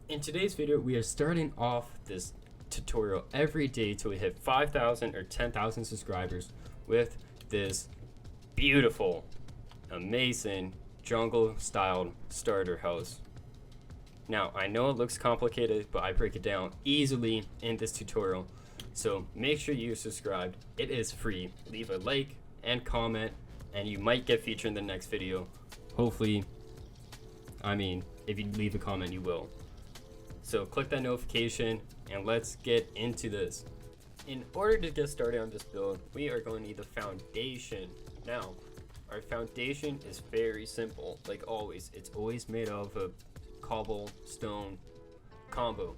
In today's video, we are starting off this tutorial every day till we hit 5,000 or 10,000 subscribers with this beautiful, amazing, jungle-styled starter house. Now, I know it looks complicated, but I break it down easily in this tutorial. So make sure you subscribe. It is free. Leave a like and comment, and you might get featured in the next video. Hopefully, if you leave a comment, you will. So click that notification and let's get into this. In order to get started on this build, we are going to need the foundation. Now, our foundation is very simple. Like always, it's always made of a cobblestone combo.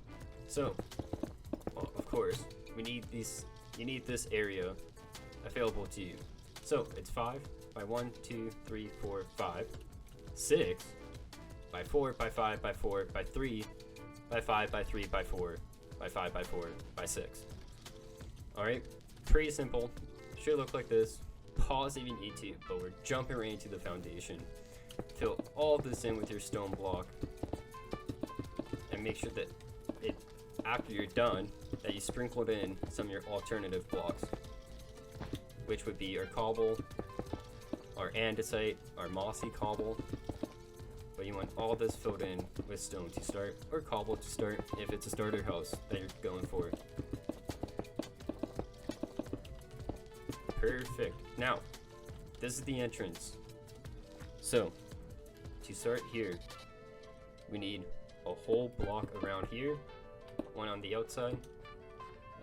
So, well, of course, you need this area available to you. So it's 5 by 1, 2, 3, 4, 5, 6 by 4 by 5 by 4 by 3 by 5 by 3 by 4 by 5 by 4 by 6. Alright, pretty simple. Should look like this. Pause if you need to, but we're jumping right into the foundation. Fill all this in with your stone block, and make sure that after you're done, that you sprinkled in some of your alternative blocks, which would be our cobble, our andesite, our mossy cobble. But you want all this filled in with stone to start, or cobble to start if it's a starter house that you're going for. Perfect. Now, this is the entrance. So, to start here, we need a whole block around here, one on the outside,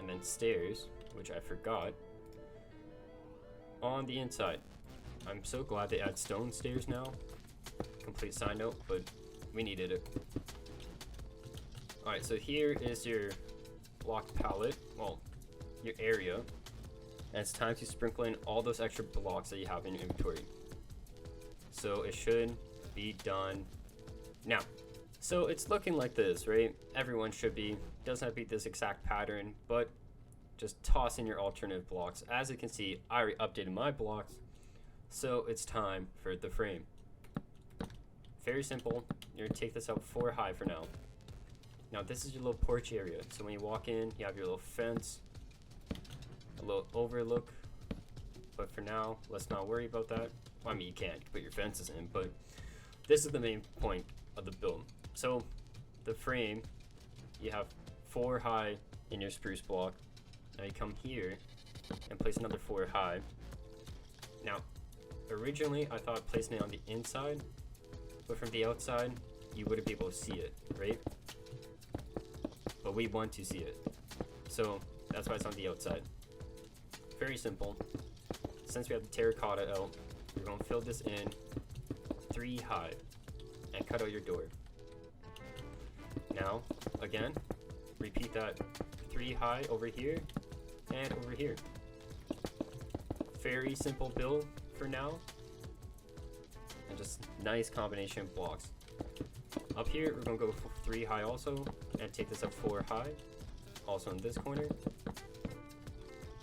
and then stairs, which I forgot, on the inside. I'm so glad they add stone stairs now. Complete side note, but we needed it. Alright, so here is your block palette, well, your area, and it's time to sprinkle in all those extra blocks that you have in your inventory. So it should be done now. So it's looking like this, right? Everyone should be. Doesn't have to be this exact pattern, but just toss in your alternative blocks. As you can see, I already updated my blocks, so it's time for the frame. Very simple. You're gonna take this up 4 high for now. Now this is your little porch area. So when you walk in, you have your little fence, a little overlook. But for now, let's not worry about that. Well, I mean, you can put your fences in, but this is the main point of the build. So the frame, you have 4 high in your spruce block. Now you come here and place another 4 high. Now, originally I thought placing it on the inside, but from the outside, you wouldn't be able to see it, right? But we want to see it. So that's why it's on the outside. Very simple. Since we have the terracotta out, we're gonna fill this in 3 high and cut out your door. Now, again, repeat that 3 high over here and over here. Very simple build for now. And just nice combination of blocks. Up here, we're gonna go 3 high also, and take this up 4 high. Also in this corner.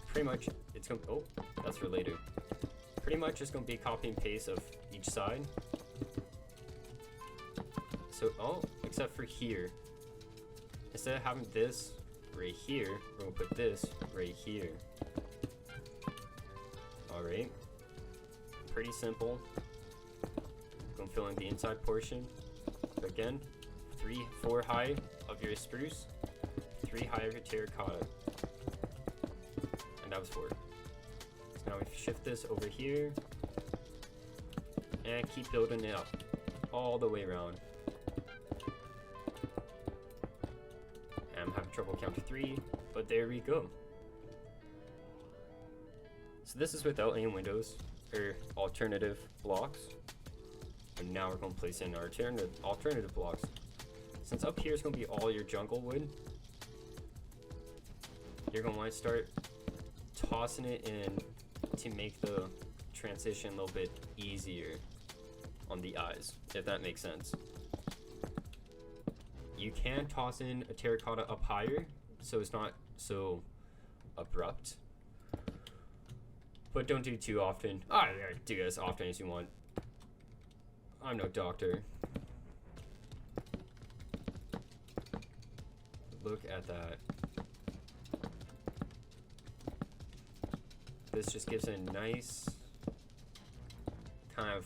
Pretty much, it's gonna, oh, that's for later. Pretty much it's gonna be copy and paste of each side. So, oh, except for here. Instead of having this right here, we're gonna put this right here. Alright. Pretty simple. Gonna fill in the inside portion. Again, 4 high of your spruce, 3 high of your terracotta. And that was 4. So now we shift this over here and keep building it up all the way around. And I'm having trouble counting 3, but there we go. So this is without any windows or alternative blocks. And now we're going to place in our alternative blocks. Since up here is going to be all your jungle wood, you're going to want to start tossing it in to make the transition a little bit easier on the eyes, if that makes sense. You can toss in a terracotta up higher, so it's not so abrupt. But don't do it too often. Do it as often as you want. I'm no doctor. Look at that. This just gives a nice kind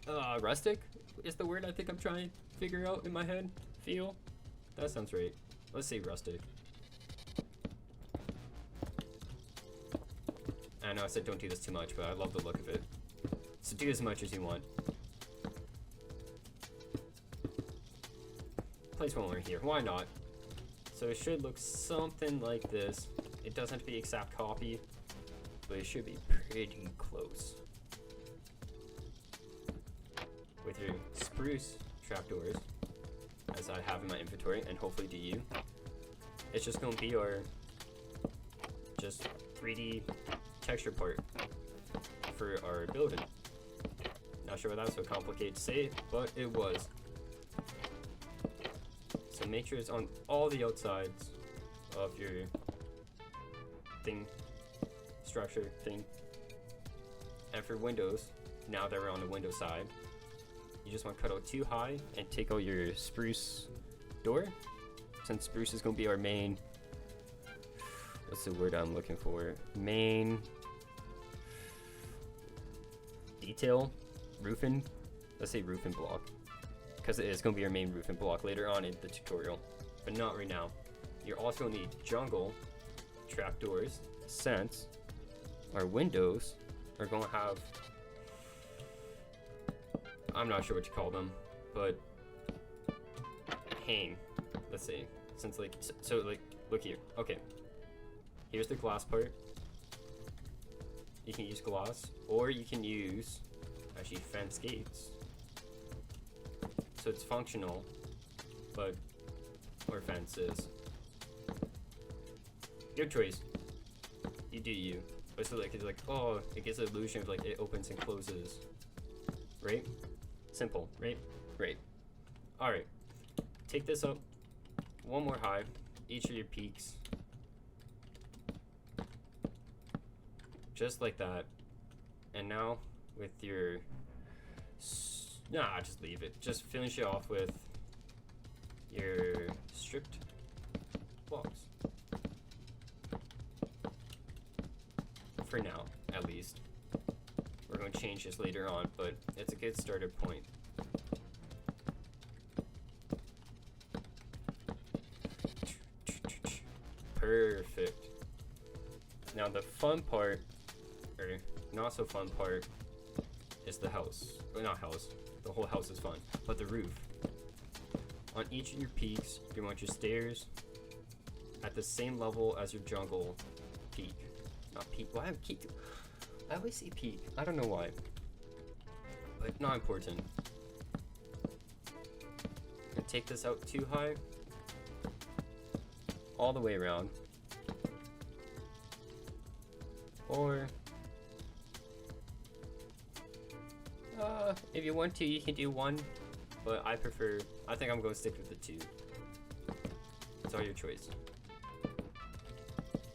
of rustic is the word I think I'm trying to figure out in my head. Feel? That sounds right. Let's say rustic. I know I said don't do this too much, but I love the look of it. So do as much as you want. Place one more here. Why not? So it should look something like this. It doesn't have to be exact copy, but it should be pretty close. With your spruce trapdoors, as I have in my inventory, and hopefully do you, it's just gonna be our just 3D texture part for our building. Not sure why that was so complicated to say, but it was. So make sure it's on all the outsides of your thing, structure thing. And for windows, now that we're on the window side, you just want to cut out too high and take out your spruce door. Since spruce is going to be our main, what's the word I'm looking for? Main detail, roofing. Let's say roofing block, because it is going to be our main roofing block later on in the tutorial, but not right now. You're also going to need jungle trapdoors, since our windows are going to have, I'm not sure what you call them, but hang, let's see, since like, so like, look here, okay, here's the glass part. You can use glass, or you can use actually fence gates, so it's functional, but, or fences, your choice, you do you. But so like, it's like, oh, it gives the illusion of like it opens and closes, right? Simple, right? Great. All right, take this up one more high, each of your peaks, just like that. And now with your, nah, just leave it. Just finish it off with your stripped blocks. For now, at least. We're going to change this later on, but it's a good starter point. Perfect. Now the fun part, or not so fun part, is the house. Well, not house. The whole house is fun, but the roof. On each of your peaks, you want your stairs at the same level as your jungle peak. Not peak. Why am peak? I always say peak. I don't know why. But not important. And take this out too high. All the way around. Or if you want to, you can do one. But I think I'm going to stick with the two. It's all your choice.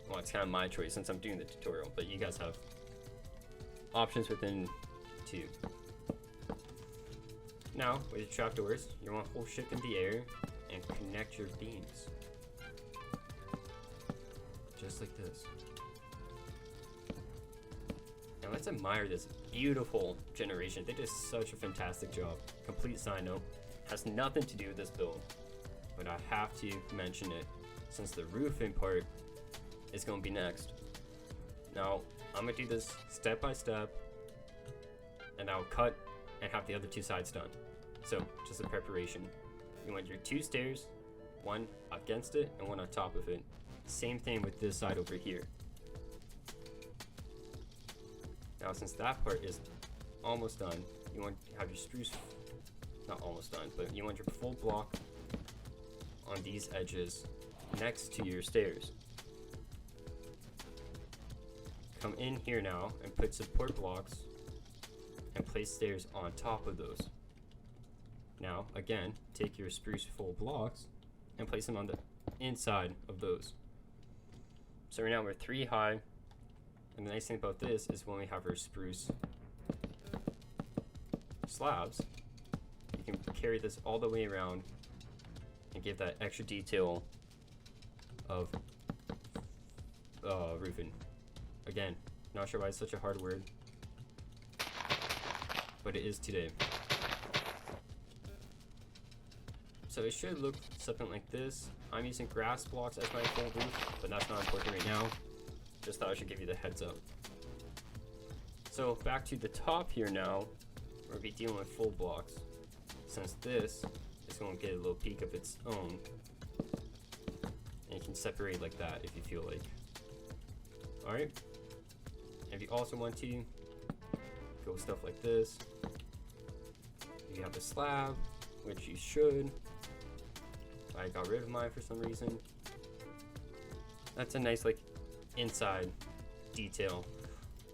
Well, it's kind of my choice since I'm doing the tutorial, but you guys have options within two. Now, with your trapdoors, you want to hold shift in the air and connect your beams. Just like this. Now let's admire this beautiful generation. They did such a fantastic job. Complete side note, has nothing to do with this build, but I have to mention it since the roofing part is going to be next. Now, I'm going to do this step by step, and I'll cut and have the other two sides done. So, just a preparation. You want your two stairs, one against it and one on top of it. Same thing with this side over here. Now, since that part is almost done, you want to have your spruce, not almost done, but you want your full block on these edges next to your stairs. Come in here now and put support blocks and place stairs on top of those. Now, again, take your spruce full blocks and place them on the inside of those. So right now we're 3 high, and the nice thing about this is when we have our spruce slabs, you can carry this all the way around and give that extra detail of roofing. Again, not sure why it's such a hard word, but it is today. So it should look something like this. I'm using grass blocks as my full roof, but that's not important right now. Just thought I should give you the heads up. So back to the top here now, we'll be dealing with full blocks, since this is going to get a little peak of its own. And you can separate like that if you feel like. Alright. If you also want to go with stuff like this, you have a slab, which you should. I got rid of mine for some reason. That's a nice like inside detail.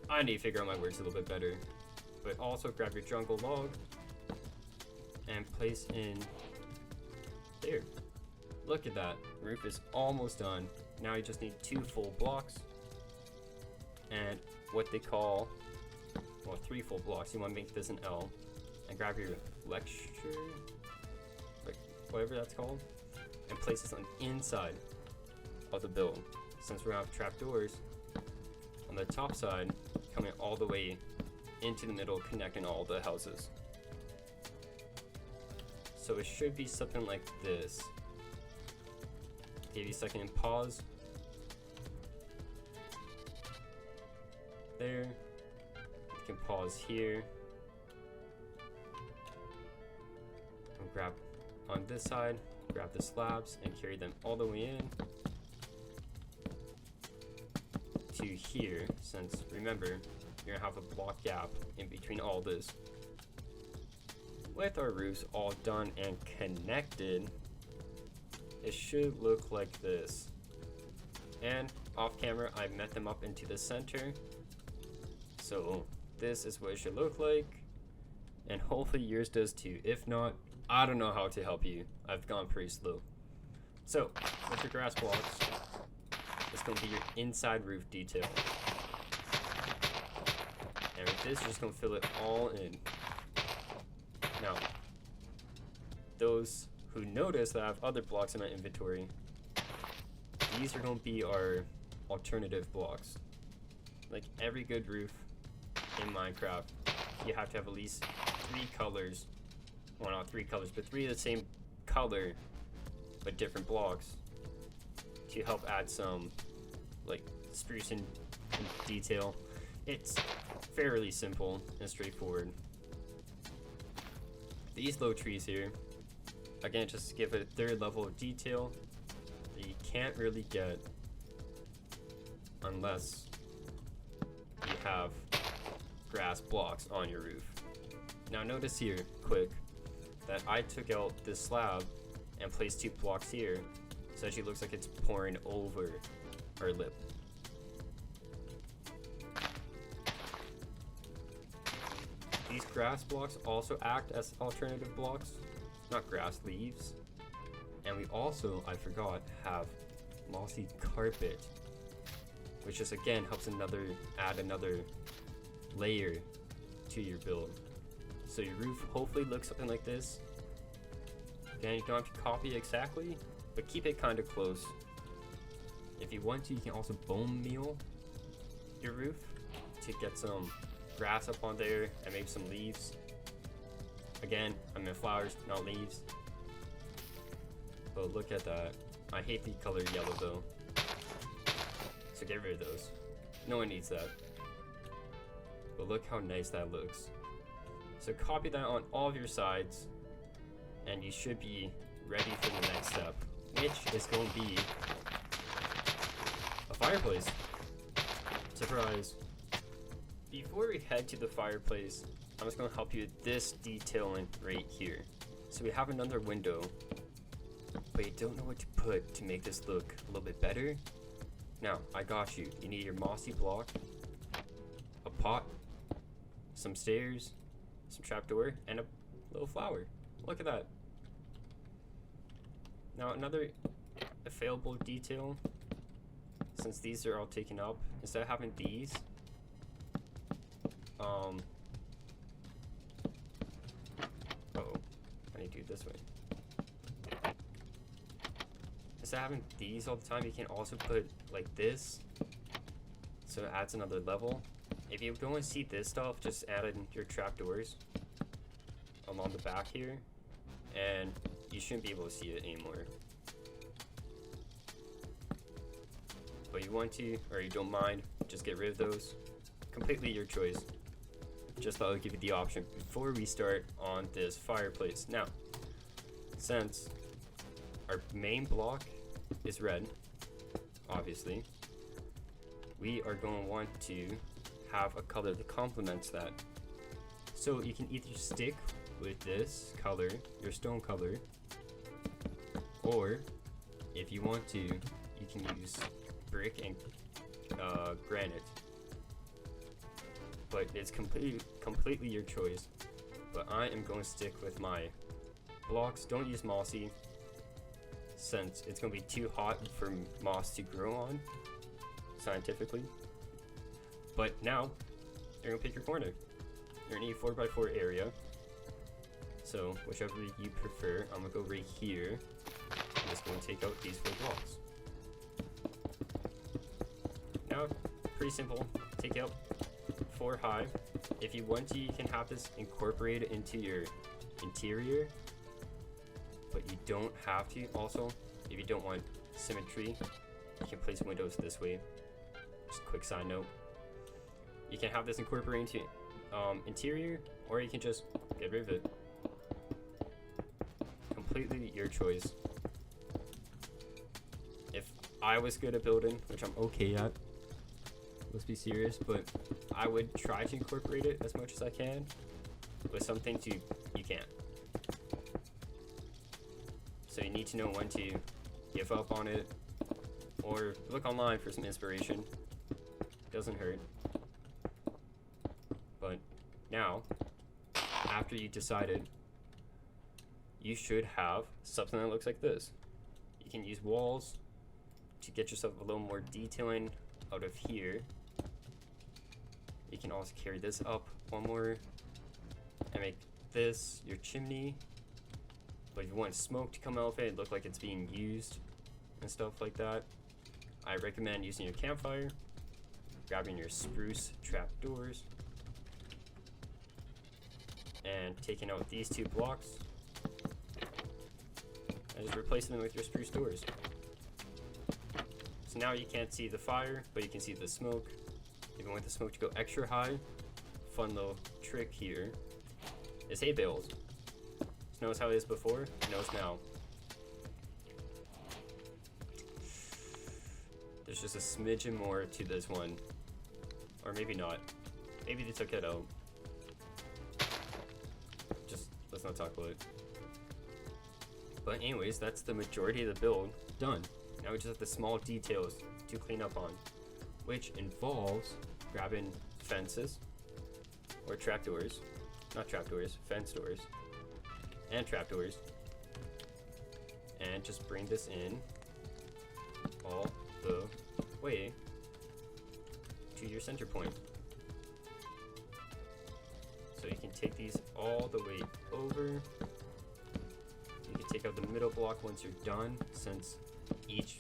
I need to figure out my words a little bit better. But also grab your jungle log and place in there. Look at that. Roof is almost done. Now you just need 2 full blocks and what they call, well, 3 full blocks. You want to make this an L and grab your lecture, like whatever that's called, and place this on the inside of the build. Since we're gonna have trapdoors on the top side coming all the way into the middle, connecting all the houses. So it should be something like this. Give you a second and pause. There. You can pause here. And grab on this side, grab the slabs and carry them all the way in to here, since remember, you're gonna have a block gap in between all this. With our roofs all done and connected, it should look like this. And off camera, I met them up into the center. So this is what it should look like. And hopefully yours does too. If not, I don't know how to help you. I've gone pretty slow. So with your grass blocks, it's going to be your inside roof detail. And with this, you're just going to fill it all in. Now, those who notice that I have other blocks in my inventory, these are going to be our alternative blocks. Like every good roof in Minecraft, you have to have at least 3 colors. Well, not 3 colors, but 3 of the same color, but different blocks to help add some like spruce and detail. It's fairly simple and straightforward. These low trees here, again, just to give it a 3rd level of detail that you can't really get unless you have grass blocks on your roof. Now notice here, quick, that I took out this slab and placed 2 blocks here, so it actually looks like it's pouring over our lip. These grass blocks also act as alternative blocks, not grass leaves. And we also, I forgot, have mossy carpet, which just again helps add another layer to your build. So your roof hopefully looks something like this. Again, you don't have to copy exactly, but keep it kind of close. If you want to, you can also bone meal your roof to get some grass up on there and maybe some leaves. Again, I'm in flowers, not leaves. But look at that. I hate the color yellow though. So get rid of those. No one needs that. But look how nice that looks. So copy that on all of your sides and you should be ready for the next step, which is going to be a fireplace. Surprise. Before we head to the fireplace, I'm just going to help you with this detailing right here. So we have another window, but you don't know what to put to make this look a little bit better. Now, I got you. You need your mossy block, a pot, some stairs, some trapdoor, and a little flower. Look at that. Now, another available detail, since these are all taken up, instead of having these, oh, I need to do it this way. instead of having these all the time, you can also put like this, so it adds another level. If you don't want to see this stuff, just add in your trapdoors along the back here, and you shouldn't be able to see it anymore. But you want to, or you don't mind, just get rid of those. Completely your choice. Just thought I would give you the option before we start on this fireplace. Now, since our main block is red, obviously, we are going to want to have a color that complements that. So you can either stick with this color, your stone color, or if you want to, you can use brick and granite. But it's completely your choice. But I am going to stick with my blocks. Don't use mossy, since it's going to be too hot for moss to grow on, scientifically. But now, you're going to pick your corner. You're going to need a 4x4 area. So, whichever you prefer, I'm going to go right here. I'm just going to take out these 4 blocks. Now, pretty simple. Take out 4 high. If you want to, you can have this incorporated into your interior, but you don't have to. Also, if you don't want symmetry, you can place windows this way. Just a quick side note. You can have this incorporated into interior, or you can just get rid of it. Completely your choice. If I was good at building, which I'm okay at, let's be serious, but I would try to incorporate it as much as I can. With some things you can't. So you need to know when to give up on it, or look online for some inspiration. Doesn't hurt. But now, after you decided, you should have something that looks like this. You can use walls to get yourself a little more detailing out of here. You can also carry this up one more and make this your chimney. But if you want smoke to come out of it, look like it's being used and stuff like that, I recommend using your campfire, grabbing your spruce trapdoors, and taking out these 2 blocks and just replacing them with your spruce doors. So now you can't see the fire, but you can see the smoke. If you want the smoke to go extra high, fun little trick here is hay bales. Just notice how it is before, notice now. There's just a smidgen more to this one. Or maybe not. Maybe they took it out. Just, let's not talk about it. But anyways, that's the majority of the build done. Now we just have the small details to clean up on, which involves grabbing fences or trapdoors, not trapdoors, fence doors and trapdoors, and just bring this in all the way to your center point. So you can take these all the way over. You can take out the middle block once you're done, since each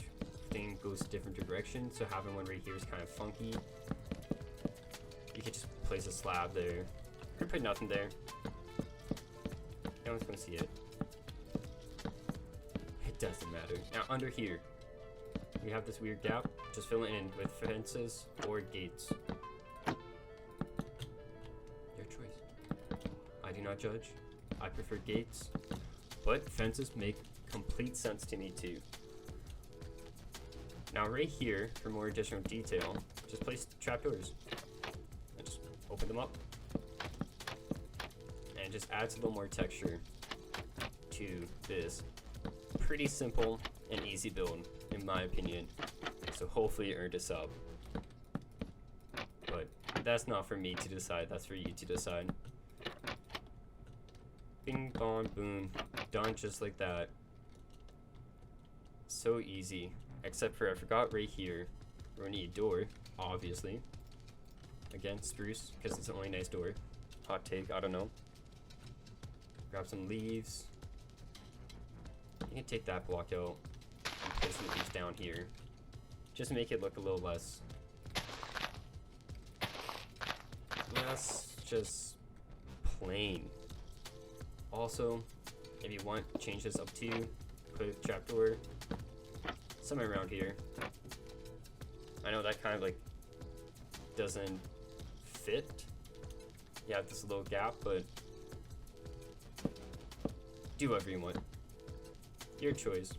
thing goes a different direction, so having one right here is kind of funky. You could just place a slab there, or put nothing there. No one's gonna see it. It doesn't matter. Now under here, we have this weird gap. Just fill it in with fences or gates. Your choice. I do not judge. I prefer gates, but fences make complete sense to me too. Now right here, for more additional detail, just place trapdoors. And just open them up. And just adds a little more texture to this pretty simple and easy build, in my opinion. So hopefully it earned a sub. But that's not for me to decide, that's for you to decide. Bing, bong, boom. Done just like that. So easy. Except for I forgot right here, we're gonna need a door, obviously. Again, spruce, because it's the only nice door. Hot take, I don't know. Grab some leaves. You can take that block out and placing these down here. Just make it look a little less just plain. Also, if you want, change this up to put a trapdoor somewhere around here. I know that kind of like doesn't fit. You have this little gap, but do whatever you want. Your choice.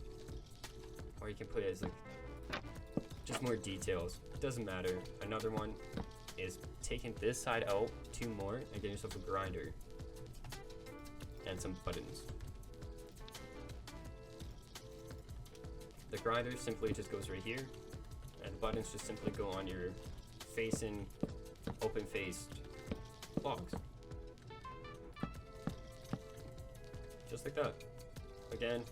Or you can put it as like just more details. It doesn't matter. Another one is taking this side out 2 more and getting yourself a grinder and some buttons. The grinder simply just goes right here, and the buttons just simply go on your facing open-faced blocks. Just like that. Again,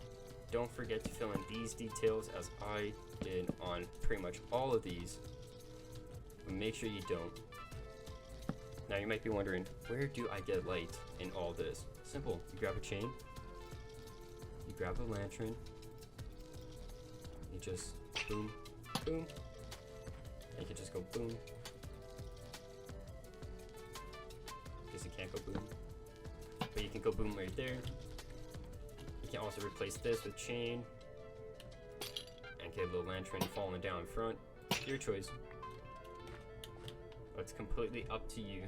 don't forget to fill in these details as I did on pretty much all of these. But make sure you don't. Now you might be wondering, where do I get light in all this? Simple. You grab a chain, you grab a lantern, you just boom, boom, and you can just go boom. Guess you can't go boom, but you can go boom right there. You can also replace this with chain and get a little lantern falling down in front. Your choice. It's completely up to you.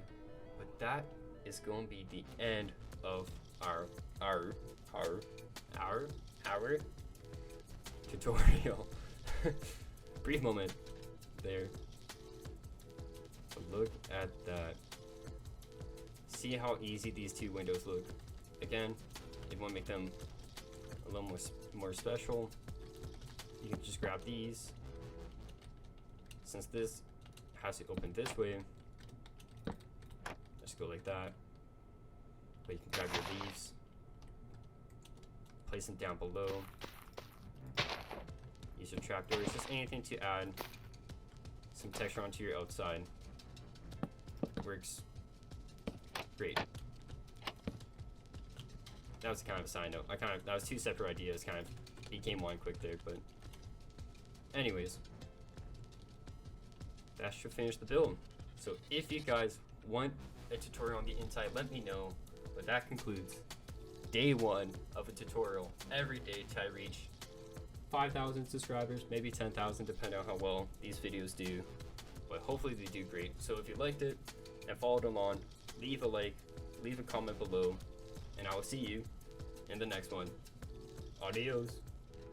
But that is going to be the end of our tutorial. Brief moment there. But look at that. See how easy these 2 windows look. Again, if you want to make them a little more special, you can just grab these. Since this has to open this way, just go like that. But you can grab your leaves, place them down below, use your trapdoors, just anything to add some texture onto your outside. Works great. That was kind of a side note. That was 2 separate ideas, kind of became one quick there, but anyways, that should finish the build. So if you guys want a tutorial on the inside, let me know. But that concludes day 1 of a tutorial every day till I reach 5,000 subscribers, maybe 10,000, depending on how well these videos do. But hopefully they do great. So if you liked it and followed along, leave a like, leave a comment below, and I will see you in the next one. Adios.